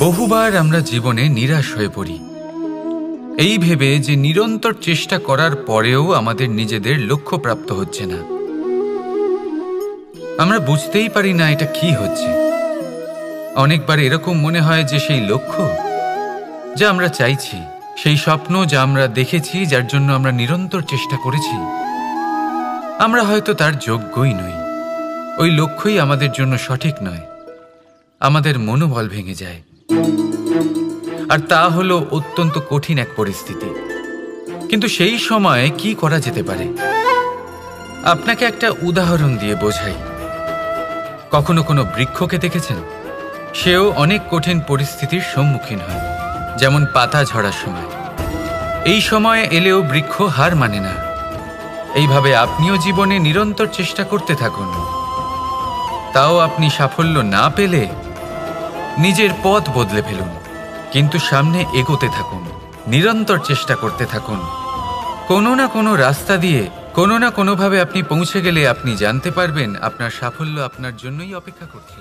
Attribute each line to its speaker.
Speaker 1: বহুবার আমরা জীবনে নিরাশ হয়ে পড়ি, এই ভেবে যে নিরন্তর চেষ্টা করার পরেও আমাদের নিজেদের লক্ষ্য প্রাপ্ত হচ্ছে না। আমরা বুঝতেই পারি না এটা কি হচ্ছে। অনেকবার এরকম মনে হয় যে সেই লক্ষ্য যা আমরা চাইছি, সেই স্বপ্ন যা আমরা দেখেছি, যার জন্য আমরা নিরন্তর চেষ্টা করেছি, আমরা হয়তো তার যোগ্যই নই। ওই লক্ষ্যই আমাদের জন্য সঠিক নয়। আমাদের মনোবল ভেঙে যায়, আর তা হলো অত্যন্ত কঠিন এক পরিস্থিতি। কিন্তু সেই সময়ে কি করা যেতে পারে? আপনাকে একটা উদাহরণ দিয়ে বোঝাই। কখনো কোনো বৃক্ষকে দেখেছেন? সেও অনেক কঠিন পরিস্থিতির সম্মুখীন হয়, যেমন পাতা ঝরার সময়। এই সময় এলেও বৃক্ষ হার মানে না। এইভাবে আপনিও জীবনে নিরন্তর চেষ্টা করতে থাকুন। তাও আপনি সাফল্য না পেলে নিজের পথ বদলে ফেলুন, কিন্তু সামনে এগোতে থাকুন, নিরন্তর চেষ্টা করতে থাকুন। কোনো না কোনো রাস্তা দিয়ে, কোনো না কোনোভাবে আপনি পৌঁছে গেলে আপনি জানতে পারবেন আপনার সাফল্য আপনার জন্যই অপেক্ষা করছে।